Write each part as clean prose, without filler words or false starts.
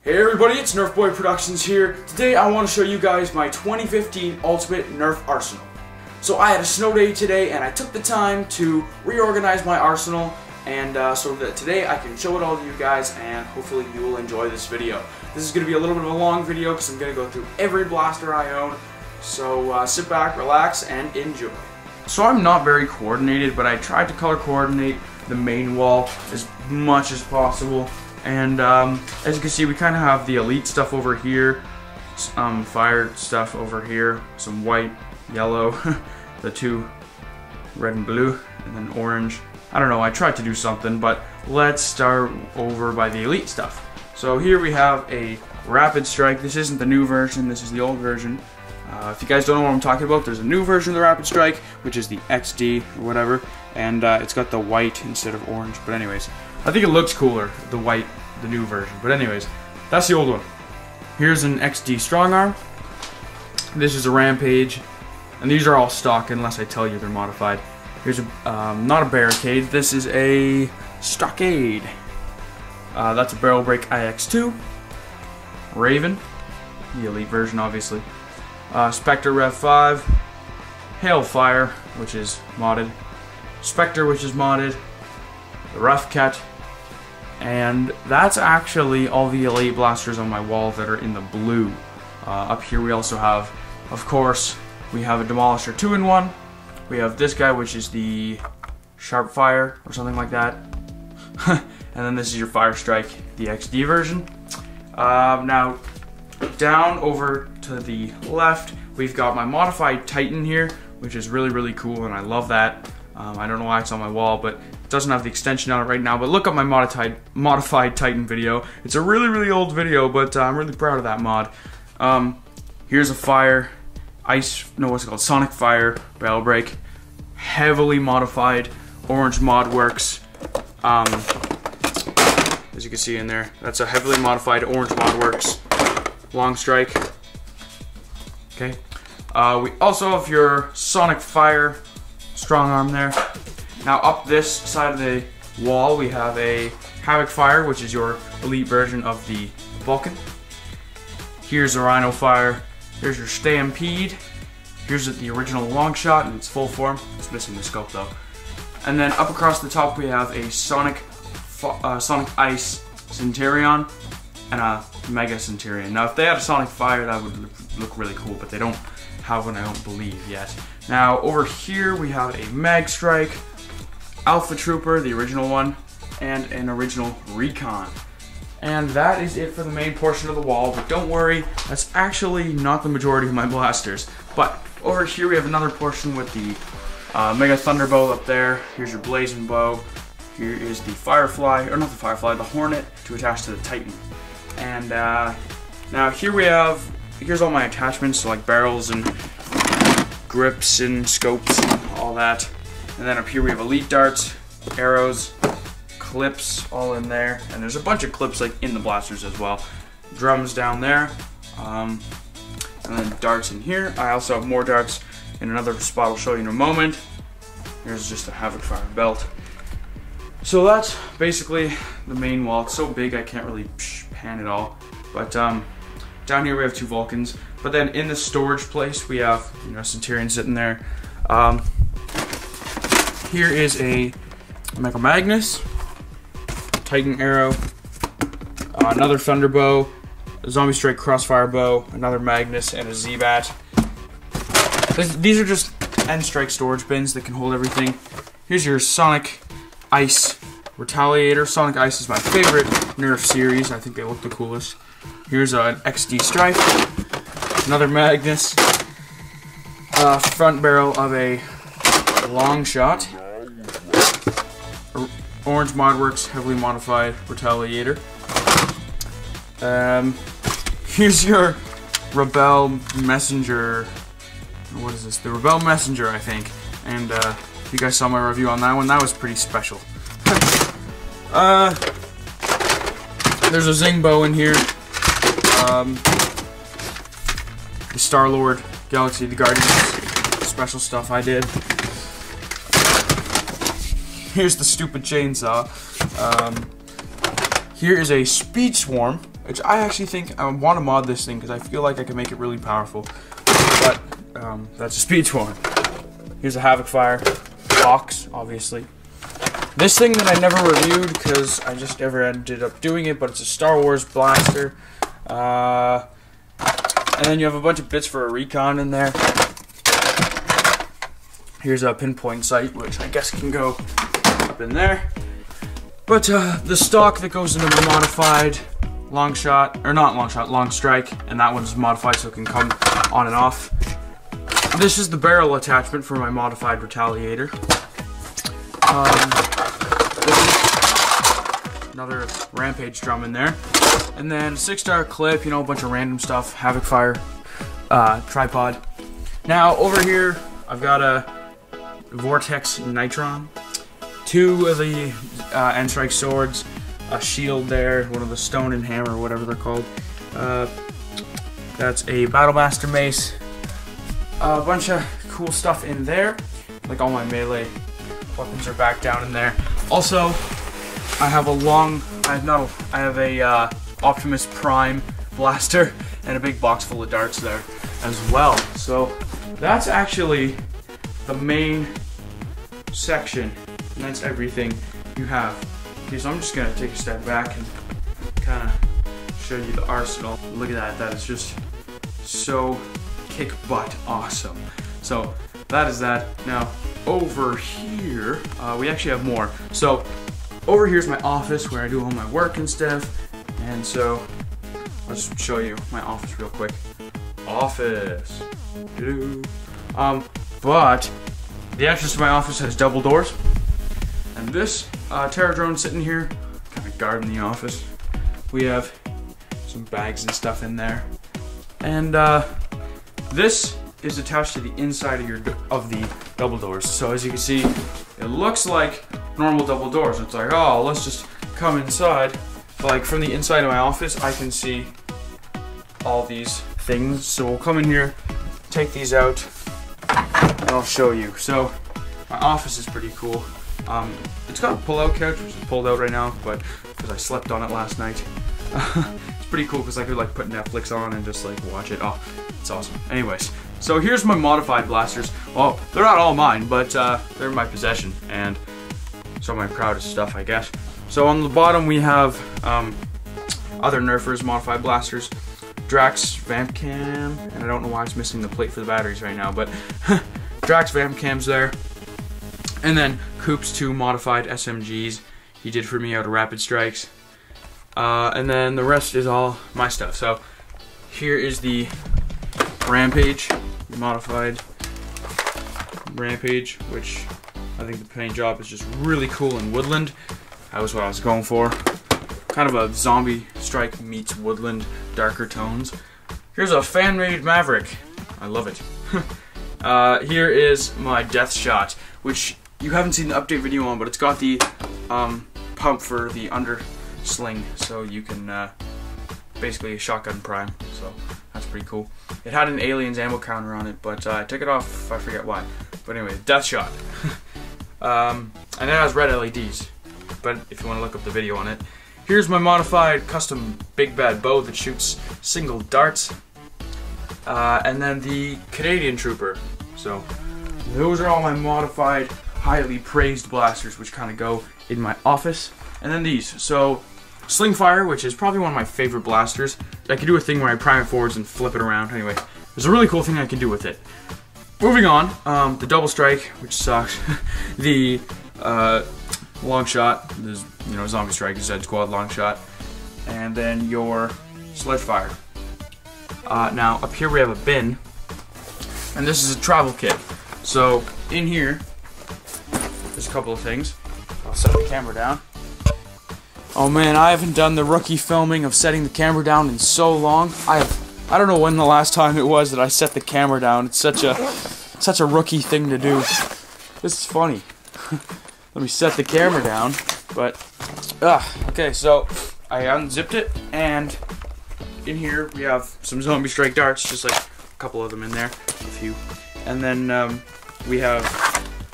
Hey everybody, it's NERF Boy Productions here. Today I want to show you guys my 2015 Ultimate Nerf Arsenal. So I had a snow day today and I took the time to reorganize my arsenal and so that today I can show it all to you guys and hopefully you will enjoy this video. This is going to be a little bit of a long video because I'm going to go through every blaster I own. So sit back, relax, and enjoy. So I'm not very coordinated, but I tried to color coordinate the main wall as much as possible. And as you can see, we kind of have the elite stuff over here, fire stuff over here, some white, yellow, the two red and blue, and then orange. I don't know, I tried to do something, but let's start over by the elite stuff. So here we have a Rapid Strike. This isn't the new version, this is the old version. If you guys don't know what I'm talking about, there's a new version of the Rapid Strike, which is the XD or whatever, and it's got the white instead of orange. But anyways, I think it looks cooler, the white, the new version. But anyways, that's the old one. Here's an XD Strong Arm. This is a Rampage, and these are all stock unless I tell you they're modified. Here's a not a Barricade. This is a Stockade. That's a Barrel Break IX2. Raven, the elite version, obviously. Spectre Rev 5, Hailfire, which is modded, Spectre, which is modded, the Rough Cat, and that's actually all the elite blasters on my wall that are in the blue. Up here we also have, of course, we have a Demolisher 2-in-1, we have this guy, which is the Sharp Fire, or something like that, and then this is your Fire Strike, the XD version. Now, down over to the left, we've got my modified Titan here, which is really cool, and I love that. I don't know why it's on my wall, but it doesn't have the extension on it right now. But look up my modified Titan video. It's a really old video, but I'm really proud of that mod. Here's a Fire, what's it called? Sonic Fire Barrel Break, heavily modified Orange Mod Works. As you can see in there, that's a heavily modified Orange Mod Works Long Strike. Okay. We also have your Sonic Fire Strong Arm there. Now up this side of the wall we have a Havoc Fire, which is your elite version of the Vulcan. Here's a Rhino Fire. Here's your Stampede. Here's the original Long Shot in its full form. It's missing the scope though. And then up across the top we have a Sonic Ice Centurion and a Mega Centurion. Now if they had a Sonic Fire that would look really cool, but they don't have one, I don't believe, yet. Now over here we have a Mag Strike, Alpha Trooper, the original one, and an original Recon. And that is it for the main portion of the wall, but don't worry, that's actually not the majority of my blasters. But over here we have another portion with the Mega Thunderbolt up there. Here's your Blazing Bow. Here is the Firefly, or not the Firefly, the Hornet to attach to the Titan. And now here we have, here's all my attachments, so like barrels and grips and scopes and all that. And then up here we have elite darts, arrows, clips all in there. And there's a bunch of clips like in the blasters as well. Drums down there. And then darts in here. I also have more darts in another spot I'll show you in a moment. Here's just a Havoc Fire belt. So that's basically the main wall. It's so big I can't really pan it all. But down here we have two Vulcans. But then in the storage place we have, you know, Centurion sitting there. Here is a Mecha Magnus, Titan Arrow, another Thunderbow, a Zombie Strike Crossfire Bow, another Magnus, and a Z-Bat. These are just N-Strike storage bins that can hold everything. Here's your Sonic Ice Retaliator. Sonic Ice is my favorite Nerf series. I think they look the coolest. Here's an XD Strike, another Magnus, front barrel of a Long Shot, Orange Modworks heavily modified Retaliator. Here's your Rebel Messenger. What is this? The Rebel Messenger, I think. And you guys saw my review on that one. That was pretty special. There's a Zing Bow in here. The Star-Lord Galaxy the Guardians special stuff I did. Here's the stupid chainsaw. Here is a Speed Swarm which I actually think I want to mod this thing because I feel like I can make it really powerful. But that's a speed swarm. Here's a Havoc Fire box, obviously. This thing that I never reviewed because I just never ended up doing it, but it's a Star Wars blaster. And then you have a bunch of bits for a recon in there. Here's a pinpoint sight, which I guess can go up in there. But the stock that goes into the modified long shot, or not long shot, long strike, and that one's modified so it can come on and off. This is the barrel attachment for my modified retaliator. Another Rampage drum in there. And then 6-star clip, you know, a bunch of random stuff, Havoc Fire, tripod. Now, over here, I've got a Vortex Nitron, 2 of the N-Strike swords, a shield there, one of the stone and hammer, whatever they're called. That's a Battle Master mace. A bunch of cool stuff in there, like all my melee weapons are back down in there. Also, I have a Optimus Prime blaster and a big box full of darts there as well. So that's actually the main section, and that's everything you have. Okay, so I'm just gonna take a step back and kind of show you the arsenal. Look at that, that is just so kick butt awesome. So that is that. Now over here, we actually have more. So over here's my office where I do all my work and stuff. And so I'll just show you my office real quick. Office. But the entrance to my office has double doors. And this Terror drone sitting here, kind of guarding the office. We have some bags and stuff in there. And this is attached to the inside of the double doors. So as you can see, it looks like normal double doors. It's like, oh, let's just come inside. But like from the inside of my office, I can see all these things. So we'll come in here, take these out, and I'll show you. So my office is pretty cool. It's got a pull-out couch, which is pulled out right now, but because I slept on it last night. It's pretty cool because I could like put Netflix on and just like watch it. Oh, it's awesome. Anyways, so here's my modified blasters. Well, they're not all mine, but they're in my possession, and some of my proudest stuff, I guess. So on the bottom we have other Nerfers modified blasters. Drax Vamp Cam, and I don't know why it's missing the plate for the batteries right now, but Drax Vamp Cam's there. And then Coop's 2 modified SMGs he did for me out of Rapid Strikes. And then the rest is all my stuff. So here is the Rampage, modified Rampage, which I think the paint job is just really cool in woodland. That was what I was going for. Kind of a zombie strike meets woodland, darker tones. Here's a fan-made Maverick. I love it. Here is my Death Shot, which you haven't seen the update video on, but it's got the pump for the undersling, so you can basically a shotgun prime. So that's pretty cool. It had an aliens ammo counter on it, but I took it off. I forget why. But anyway, Death Shot. And it has red LEDs. But if you want to look up the video on it. Here's my modified custom big bad bow that shoots single darts. And then the Canadian Trooper. So those are all my modified, highly praised blasters, which kind of go in my office. And then these. So Sling Fire, which is probably one of my favorite blasters. I can do a thing where I prime it forwards and flip it around. Anyway, there's a really cool thing I can do with it. Moving on, the Double Strike, which sucks. The Long Shot, there's, you know, Zombie Strike, Zed Squad Long Shot, and then your Sledge Fire. Now up here we have a bin, and this is a travel kit. So in here, there's a couple of things. I'll set the camera down. Oh man, I haven't done the rookie filming of setting the camera down in so long. I don't know when the last time it was that I set the camera down. It's such a rookie thing to do. This is funny. Let me set the camera down, but okay, so I unzipped it, and in here we have some Zombie Strike darts, just like a couple of them in there, a few, and then we have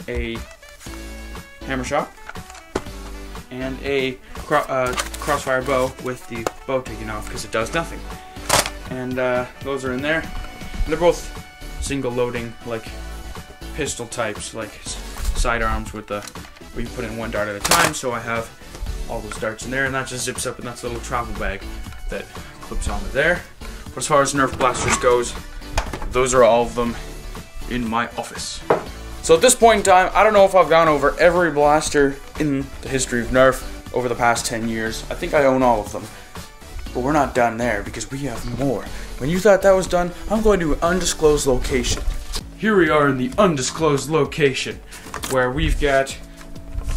a hammer shot and a crossfire bow with the bow taken off because it does nothing. And those are in there. And they're both single loading, like pistol types, like sidearms with the where you put in one dart at a time. So I have all those darts in there, and that just zips up in that little travel bag that clips onto there. But as far as Nerf Blasters goes, those are all of them in my office. So at this point in time, I don't know if I've gone over every blaster in the history of Nerf over the past 10 years. I think I own all of them. But we're not done there because we have more. When you thought that was done, I'm going to an undisclosed location. Here we are in the undisclosed location where we've got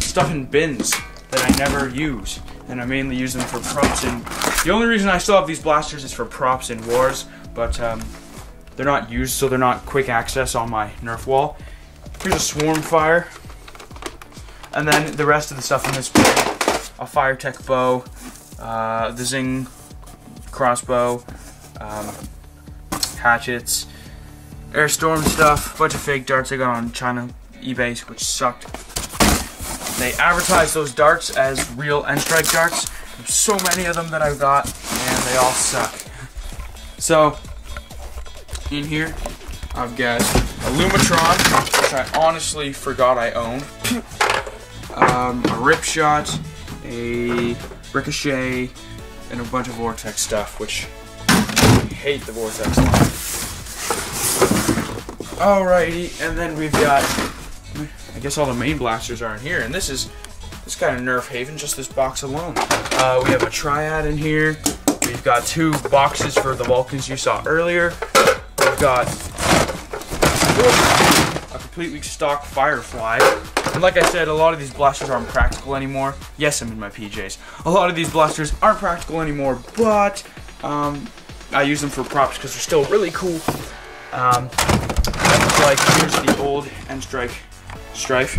stuff in bins that I never use. And I mainly use them for props. And the only reason I still have these blasters is for props in wars. But they're not used, so they're not quick access on my Nerf wall. Here's a swarm fire. And then the rest of the stuff in this bin. A Fire Tech bow. The Zing crossbow, hatchets, air storm stuff, bunch of fake darts I got on China eBay, which sucked. They advertise those darts as real end strike darts. There's so many of them that I've got, and they all suck. So in here I've got a Lumatron, which I honestly forgot I owned, a Rip Shot, a Ricochet, and a bunch of Vortex stuff, which I hate the Vortex line. Alrighty, and then we've got, I guess all the main blasters are in here, and this is kind of Nerf Haven, just this box alone. We have a Triad in here. We've got 2 boxes for the Vulcans you saw earlier. We've got a completely stock Firefly. And like I said, a lot of these blasters aren't practical anymore. Yes, I'm in my PJs. A lot of these blasters aren't practical anymore, but I use them for props because they're still really cool. Like, here's the old End Strike Strife.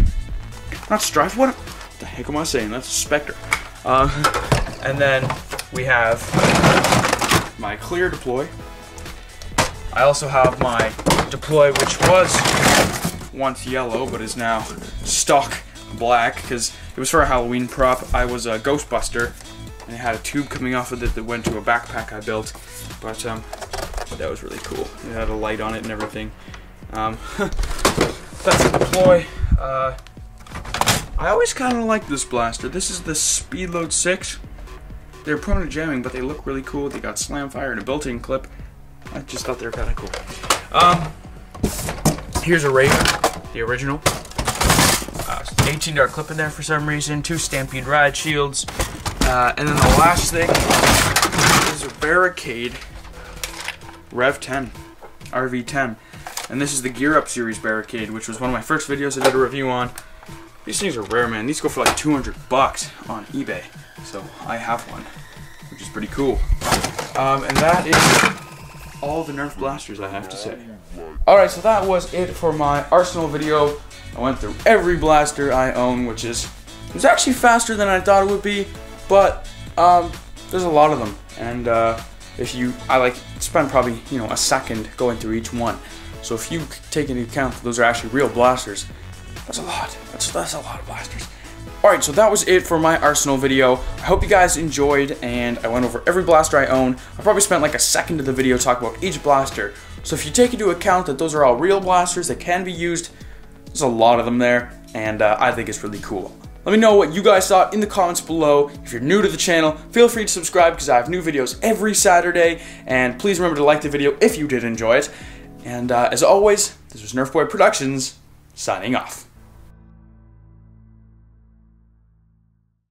Not Strife, what the heck am I saying? That's a Spectre. And then we have my clear deploy. I also have my deploy, which was once yellow but is now stock black because it was for a Halloween prop. I was a Ghostbuster and it had a tube coming off of it that went to a backpack I built, but that was really cool. It had a light on it and everything. That's a deploy. I always kind of like this blaster. This is the Speedload 6. They're prone to jamming, but they look really cool. They got slam fire and a built-in clip. I just thought they were kind of cool. Here's a Raven, the original. 18 dart clip in there for some reason. 2 Stampede Ride shields. And then the last thing is a Barricade Rev 10, RV10. And this is the Gear Up series Barricade, which was one of my first videos I did a review on. These things are rare, man. These go for like 200 bucks on eBay. So I have one, which is pretty cool. And that is all the Nerf blasters I have to say. Alright, so that was it for my Arsenal video. I went through every blaster I own, which is, it was actually faster than I thought it would be, but there's a lot of them. And I like spend probably, you know, a second going through each one. So if you take into account that those are actually real blasters, that's a lot. That's a lot of blasters. Alright, so that was it for my Arsenal video. I hope you guys enjoyed, and I went over every blaster I own. I probably spent like a second of the video talking about each blaster. So if you take into account that those are all real blasters that can be used, there's a lot of them there, and I think it's really cool. Let me know what you guys thought in the comments below. If you're new to the channel, feel free to subscribe because I have new videos every Saturday, and please remember to like the video if you did enjoy it. And as always, this was NERF Boy Productions, signing off.